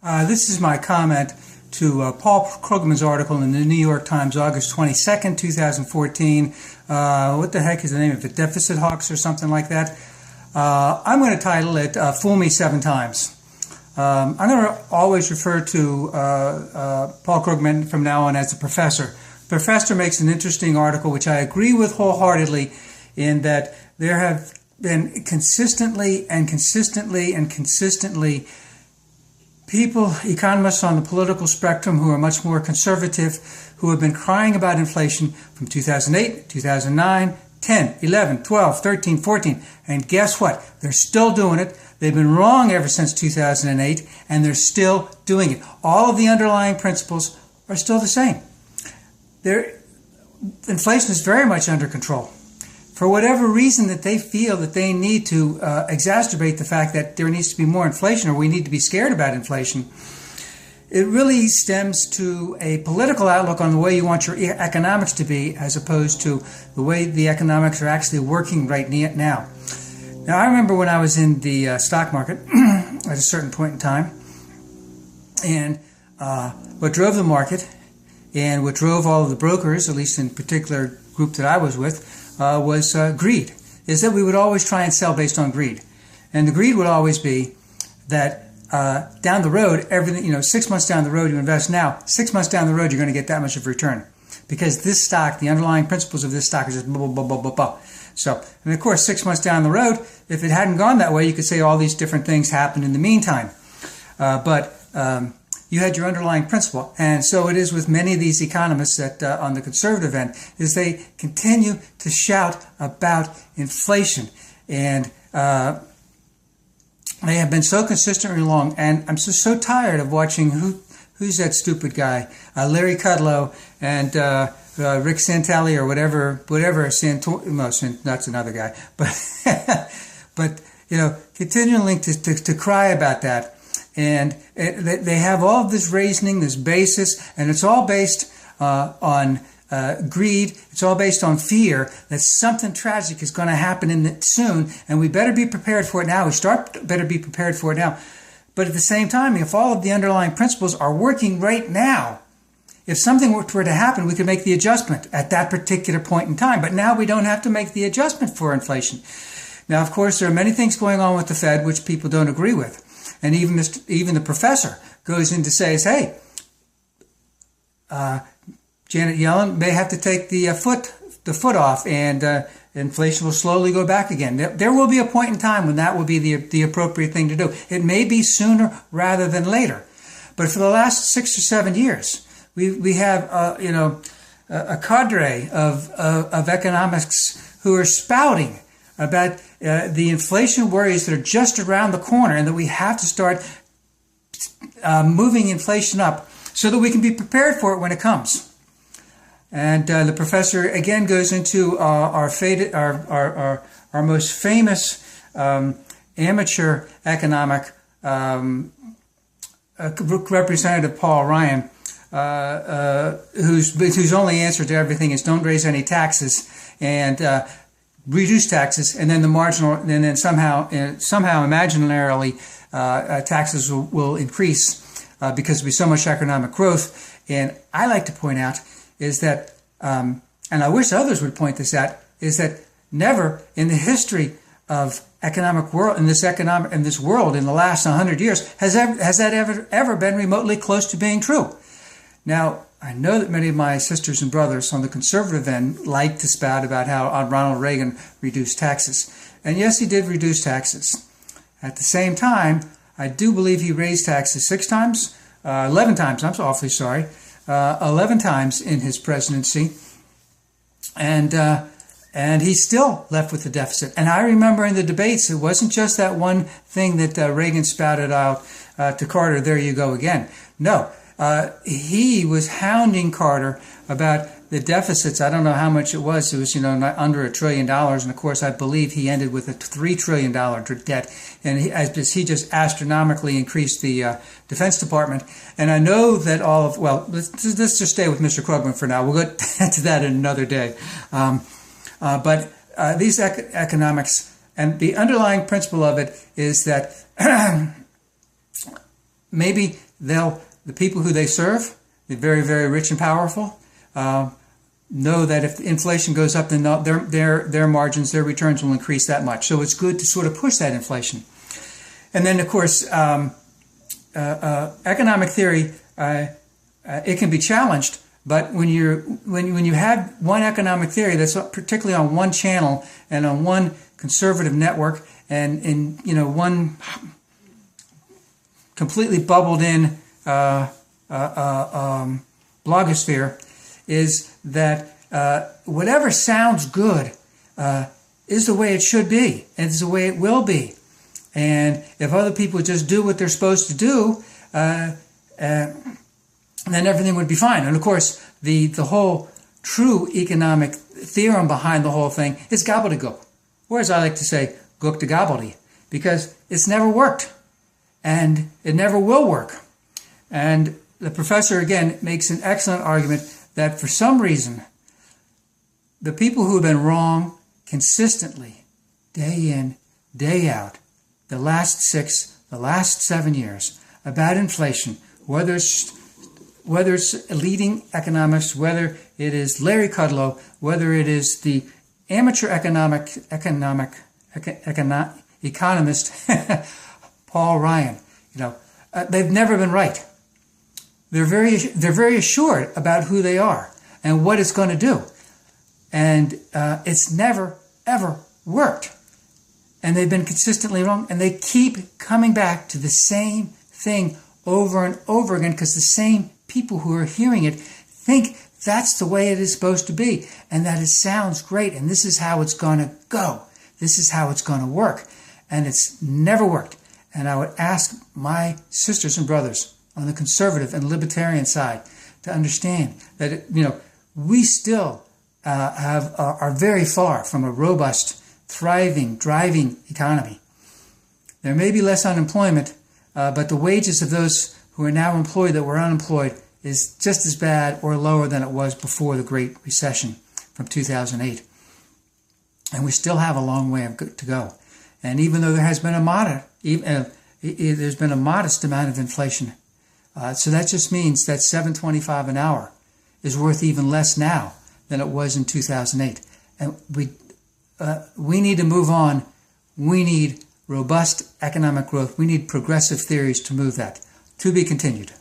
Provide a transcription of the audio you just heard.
This is my comment to Paul Krugman's article in the New York Times, August 22nd, 2014. What the heck is the name of it? Deficit Hawks or something like that? I'm going to title it Fool Me 7 Times. I'm going to always refer to Paul Krugman from now on as the professor. The professor makes an interesting article, which I agree with wholeheartedly, in that there have been consistently people, economists on the political spectrum who are much more conservative, who have been crying about inflation from 2008, 2009, 10, 11, 12, 13, 14. And guess what? They're still doing it. They've been wrong ever since 2008, and they're still doing it. All of the underlying principles are still the same. Inflation is very much under control. For whatever reason that they feel that they need to exacerbate the fact that there needs to be more inflation, or we need to be scared about inflation, it really stems to a political outlook on the way you want your economics to be, as opposed to the way the economics are actually working right now. Now, I remember when I was in the stock market at a certain point in time, and what drove the market and what drove all of the brokers, at least in the particular group that I was with, was greed. Is that we would always try and sell based on greed. And the greed would always be that down the road, everything, 6 months down the road, you invest now, 6 months down the road, you're going to get that much of return. Because this stock, the underlying principles of this stock are just blah, blah, blah, blah, blah, blah. So, and of course, 6 months down the road, if it hadn't gone that way, you could say all these different things happened in the meantime. But you had your underlying principle. And so it is with many of these economists that on the conservative end, is they continue to shout about inflation. And they have been so consistently wrong. And I'm so tired of watching who's that stupid guy, Larry Kudlow and Rick Santelli or whatever, that's another guy. But continuing to cry about that. And they have all of this reasoning, this basis, and it's all based on greed. It's all based on fear that something tragic is going to happen soon, and we better be prepared for it now. Better be prepared for it now. But at the same time, if all of the underlying principles are working right now, if something were to happen, we could make the adjustment at that particular point in time. But now we don't have to make the adjustment for inflation. Now, of course, there are many things going on with the Fed which people don't agree with. And even the professor goes in to say, hey, Janet Yellen may have to take the foot off, and inflation will slowly go back again. There will be a point in time when that will be the appropriate thing to do. It may be sooner rather than later. But for the last 6 or 7 years, we have a cadre of economics who are spouting about the inflation worries that are just around the corner, and that we have to start moving inflation up so that we can be prepared for it when it comes. And the professor again goes into our most famous amateur economic representative, Paul Ryan, whose only answer to everything is don't raise any taxes and reduce taxes, and then somehow imaginarily taxes will increase because there'll be so much economic growth. And I like to point out is that, and I wish others would point this out, is that never in the history of economic world in this world in the last 100 years has that ever been remotely close to being true. Now, I know that many of my sisters and brothers on the conservative end like to spout about how Ronald Reagan reduced taxes. And yes, he did reduce taxes. At the same time, I do believe he raised taxes 11 times, I'm awfully sorry, 11 times in his presidency. And he's still left with the deficit. And I remember in the debates, it wasn't just that one thing that Reagan spouted out to Carter, there you go again. No. He was hounding Carter about the deficits. I don't know how much it was. It was, under $1 trillion. And of course, I believe he ended with a $3 trillion debt. And he just astronomically increased the Defense Department. And I know that let's just stay with Mr. Krugman for now. We'll get to that in another day. But these economics, and the underlying principle of it is that maybe the people who they serve, the very, very rich and powerful, know that if inflation goes up, then their margins, their returns will increase that much. So it's good to sort of push that inflation. And then, of course, economic theory, it can be challenged. But when you have one economic theory that's particularly on one channel and on one conservative network and in one completely bubbled in blogosphere, is that whatever sounds good is the way it should be, and it's the way it will be. And if other people just do what they're supposed to do, then everything would be fine. And of course, the whole true economic theorem behind the whole thing is gobbledygook. Or as I like to say, gook to gobbledy, because it's never worked. And it never will work. And the professor, again, makes an excellent argument that for some reason, the people who have been wrong consistently, day in, day out, the last 7 years, about inflation, whether it's leading economists, whether it is Larry Kudlow, whether it is the amateur economist Paul Ryan, they've never been right. They're very assured about who they are and what it's going to do, and it's never ever worked. And they've been consistently wrong, and they keep coming back to the same thing over and over again because the same people who are hearing it think that's the way it is supposed to be, and that it sounds great, and this is how it's going to go. This is how it's going to work, and it's never worked. And I would ask my sisters and brothers on the conservative and libertarian side to understand that we still are very far from a robust, thriving, driving economy. There may be less unemployment, but the wages of those who are now employed that were unemployed is just as bad or lower than it was before the Great Recession from 2008. And we still have a long way to go. And even though there has been there's been a modest amount of inflation, so that just means that $7.25 an hour is worth even less now than it was in 2008. And we need to move on. We need robust economic growth. We need progressive theories to move that. To be continued.